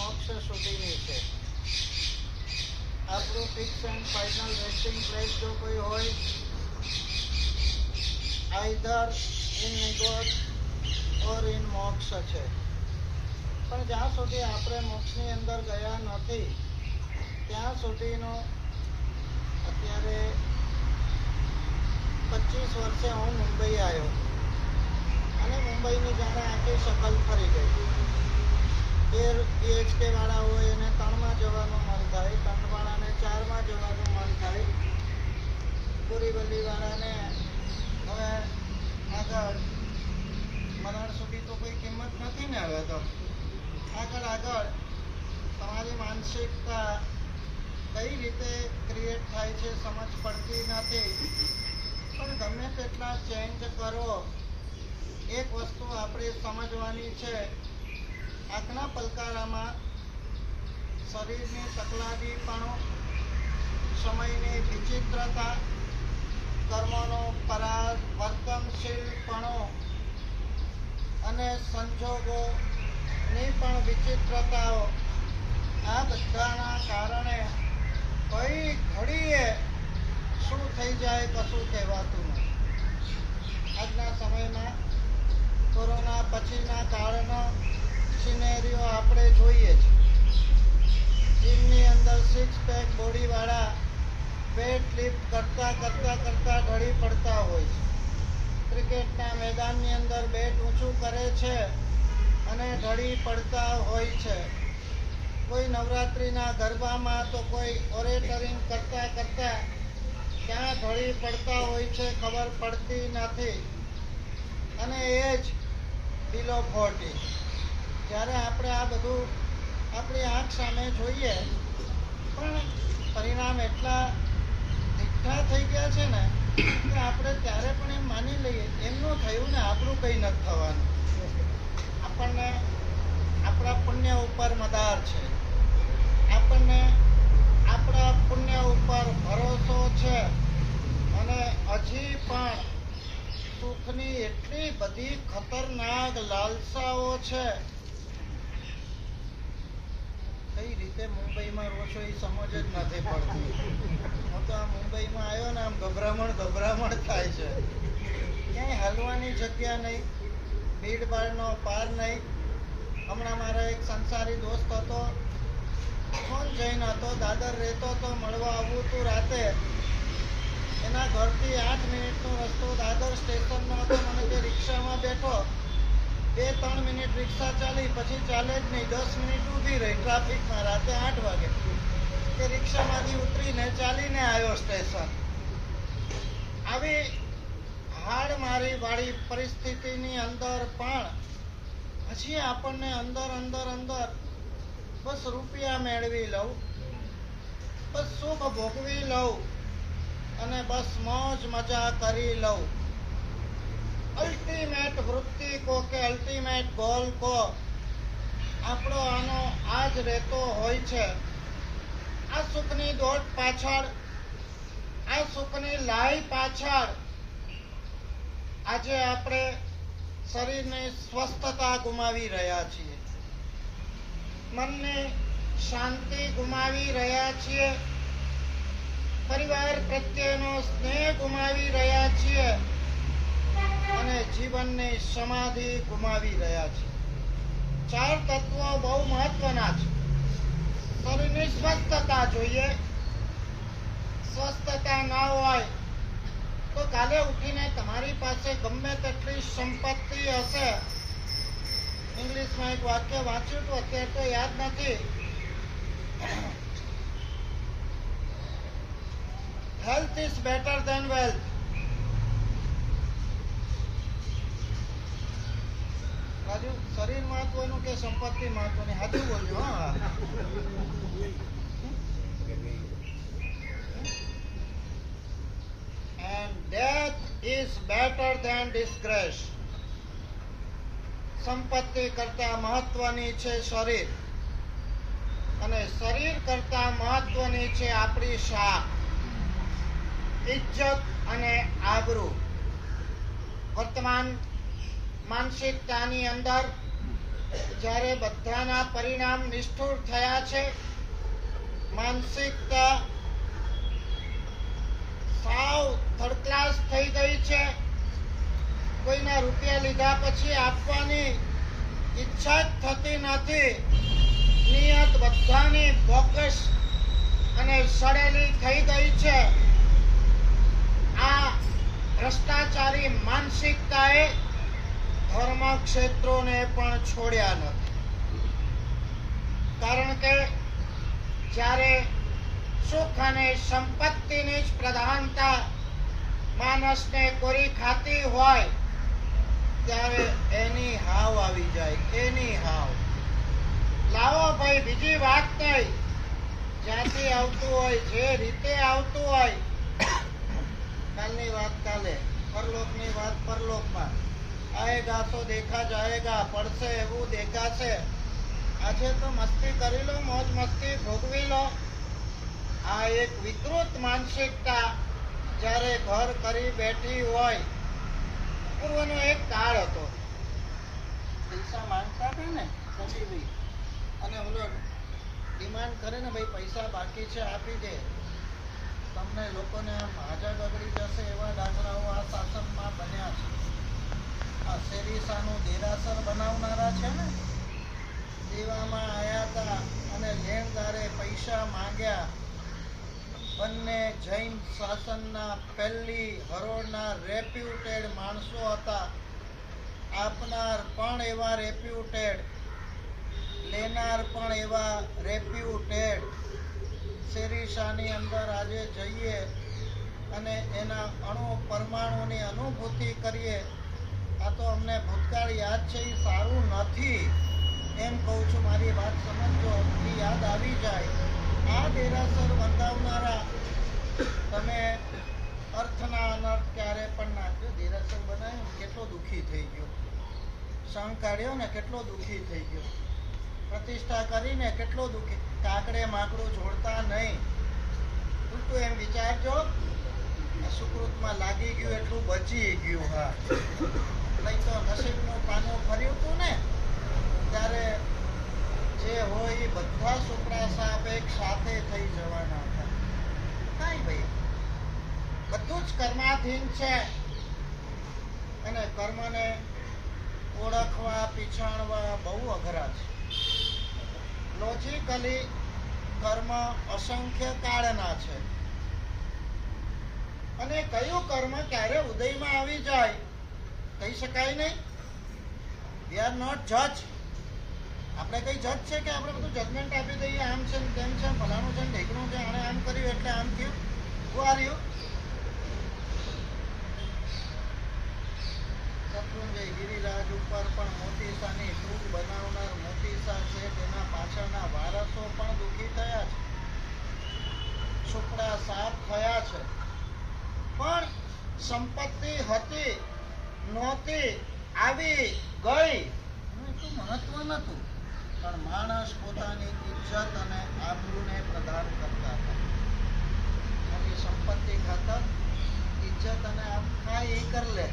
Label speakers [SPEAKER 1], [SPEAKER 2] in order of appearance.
[SPEAKER 1] મોક્ષ સુધીની છે. આપણું fix and final resting place જો કોઈ હોય, આઈધર ઇન નિગોદ ઓર ઇન મોક્ષ છે. પણ જ્યાં સુધી આપણે મોક્ષની અંદર ગયા નથી ત્યાં સુધીનો અત્યારે 25 વર્ષે હું મુંબઈ આવ્યો અને મુંબઈની જાણે આખી શકલ ફરી ગઈ. 2 BHK વાળા હોય એને 3માં જવાનું મન થાય, 3 વાળાને 4માં જવાનું મન થાય, બોરીવલી વાળાને હવે આગળ મરણ સુધી તો કોઈ કિંમત નથી ને. હવે તો આગળ તમારી માનસિકતા કઈ રીતે ક્રિએટ થાય છે સમજ પડતી નથી. પણ ગમે તેટલા ચેન્જ કરો, એક વસ્તુ આપણે સમજવાની છે, આંખના પલકારામાં શરીરની તકલાદીપણું, સમયની વિચિત્રતા, કર્મોનો પરાવર્તનશીલપણો અને સંજોગોની પણ વિચિત્રતાઓ, આ બધાના કારણે કઈ ઘડીએ શું થઈ જાય કશું કહેવાતું નથી. આજના સમયમાં કોરોના પછીના કાળનો સિનેરિયો આપણે જોઈએ છીએ. જીમની અંદર 6 પેક બોડીવાળા વેટ લિફ્ટ કરતા ઢળી પડતા હોય છે. ક્રિકેટના મેદાનની અંદર બેટ ઊંચું કરે છે અને ઢળી પડતા હોય છે. કોઈ નવરાત્રિના ગરબામાં તો કોઈ ઓરેટરિંગ કરતા ક્યાં ઢળી પડતા હોય છે ખબર પડતી નથી. અને એ જ બિલો 40. જ્યારે આપણે આ બધું આપણી આંખ સામે જોઈએ પણ પરિણામ એટલા તીખા થઈ ગયા છે ને કે આપણે ત્યારે પણ એમ માની લઈએ એમનું થયું ને આપણું કંઈ નથી થવાનું. આપણને આપણા પુણ્ય ઉપર મદાર છે, આપણને આપણા પુણ્ય ઉપર ભરોસો છે અને હજી પણ સુખની એટલી બધી ખતરનાક લાલસાઓ છે. કઈ રીતે મુંબઈમાં રહો છો એ સમજ જ નથી પડતી. હું તો આ મુંબઈમાં આવ્યો ને આમ ગભરામણ થાય છે. ક્યાંય હાલવાની જગ્યા નહીં, ભીડભાડનો પાર નહીં. હમણાં મારા એક સંસારી દોસ્ત હતો, ફોન જઈને હતો, દાદર રહેતો તો, મળવા આવવું હતું રાતે. એના ઘરથી 8 મિનિટનો રસ્તો દાદર સ્ટેશનનો હતો. મને કે રિક્ષામાં બેઠો, 2-3 મિનિટ રિક્ષા ચાલી, પછી ચાલે જ નહીં. 10 મિનિટ ઊભી રહી ટ્રાફિકમાં રાતે 8 વાગે. કે રિક્ષામાંથી ઉતરીને ચાલીને આવ્યો સ્ટેશન. આવી હાડમારી વાળી પરિસ્થિતિની અંદર પણ હજી આપણને અંદર બસ રૂપિયા મેળવી લઉં, બસ સુખ ભોગવી લઉં અને બસ મોજ મજા કરી લઉં. અલ્ટિમેટ વૃત્તિ કો કે અલ્ટિમેટ ગોલ કો આપણો આનો આજ રહેતો હોય છે. આ સુખની દોડ પાછળ, આ સુખની લાઈ પાછળ આજે આપણે શરીરની સ્વસ્થતા ગુમાવી રહ્યા છીએ, મનની શાંતિ ગુમાવી રહ્યા છીએ, પરિવાર પ્રત્યેનો સ્નેહ ગુમાવી રહ્યા છીએ અને જીવનની સમાધિ ગુમાવી રહ્યા છીએ. 4 તત્વો બહુ મહત્વના છે. શરીરની સ્વસ્થતા જોઈએ. સ્વસ્થતા ના હોય તો કાલે ઉઠીને તમારી પાસે ગમે તેટલી સંપત્તિ હશે. ઇંગ્લિશમાં એક વાક્ય વાંચ્યું હતું, અત્યારે તો યાદ નથી. Health is better than wealth. Raju, શરીર મહત્વનું કે સંપત્તિ મહત્વની? સાચું બોલજો. હા, and death is better than disgrace. સંપત્તિ કરતા મહત્વની છે શરીર અને શરીર કરતા મહત્વની છે આપણી શાન, ઇજ્જત અને આબરૂ. વર્તમાન માનસિકતાની અંદર જ્યારે બધાના પરિણામ નિષ્ઠુર થયા છે, માનસિકતા સાવ થર્ડ ક્લાસ થઈ ગઈ છે, કોઈના રૂપિયા લીધા પછી આપવાની ઈચ્છા જ થતી નથી, નિયત બધાની બોગસ અને સડેલી થઈ ગઈ છે. આ ભ્રષ્ટાચારી માનસિકતાએ ધર્મ ક્ષેત્રોને પણ છોડ્યા નથી. કારણ કે જ્યારે સુખ અને સંપત્તિની જ પ્રધાનતા માણસને કોરી ખાતી હોય ત્યારે એની હાવ આવી જાય, એની હાવ. લાવો ભાઈ, બીજી વાત નહીં, જ્યાંથી આવતું હોય, જે રીતે આવતું હોય, કાલની વાત કાલે, પરલોકની વાત પરલોકમાં. આયેગા તો દેખા જાયેગા, પડશે એવું દેખાશે. આજે તો મસ્તી કરી લો, મોજ મસ્તી ભોગવી લો. આ એક વિકૃત માનસિકતા જ્યારે ઘર કરી બેઠી હોય. પૂર્વનો એક કાળ હતો, પૈસા માંગતા હતા ને સજીવી, અને ઓલો ડિમાન્ડ કરે ને, ભાઈ પૈસા બાકી છે આપી દે. તમને લોકોને હાજર બગડી જશે એવા દાખલાઓ આ શાસનમાં બન્યા છે. આ શેરીસાનું દેરાસર બનાવનારા છે ને, દેવામાં આવ્યા હતા અને લેણદારે પૈસા માંગ્યા. બંને જૈન શાસનના પહેલી હરોળના રેપ્યુટેડ માણસો હતા. આપનાર પણ એવા રેપ્યુટેડ, લેનાર પણ એવા રેપ્યુટેડ. શેરીશાની અંદર આજે જઈએ અને એના અણુ પરમાણુની અનુભૂતિ કરીએ. આ તો અમને ભૂતકાળ યાદ છે, એ સારું નથી એમ કહું છું. મારી વાત સમજો, એ યાદ આવી જાય. આ દેરાસર બંધાવનારા, તમે અર્થના અનર્થ ક્યારે પણ નાખ્યો. દેરાસર બનાવ્યું, કેટલો દુઃખી થઈ ગયો. સંગ કાઢ્યો ને, કેટલો દુઃખી થઈ ગયો. પ્રતિષ્ઠા કરીને કેટલો દુઃખી. કાકડે માકડું જોડતા નહીં. ઉલટું એમ વિચારજો, સુકૃતમાં લાગી ગયું એટલું બચી ગયું. હા, નહીં તો નસીબનું પાનું ફર્યું હતું ને, ત્યારે જે હોય એ બધા સુપડા સાપ એક સાથે થઈ જવાના હતા. કાંઈ ભાઈ, બધું જ કર્માધીન છે, અને કર્મને ઓળખવા, પીછાણવા બહુ અઘરા છે. લોજિકલી કર્મ અસંખ્ય કાળના છે, અને કયું કર્મ ક્યારે ઉદયમાં આવી જાય કહી શકાય નહીં. વી આર નોટ જજ. આપણે કઈ જજ છે કે આપણે બધું જજમેન્ટ આપી દઈએ, આમ છે તેમ છે, ફલાણું છે ઢેકણું છે, આણે આમ કર્યું એટલે આમ થયું. Who are you? Shatrunjay Giriraj ઉપર પણ મોતીસાની ટૂંક બનાવનાર મોતીસા છે, તેના પાછળના વારસો પણ દુઃખી થયા છે, સુપડા સાફ થયા છે. પણ સંપત્તિ હતી નહોતી, આવી ગઈ, એટલું મહત્વ નતું. પણ માણસ પોતાની ઇજ્જત અને આબરૂને પ્રદાન કરતા હતા. મોટી સંપત્તિ ખાતર ઇજ્જત અને આબરૂ એ કરી લે.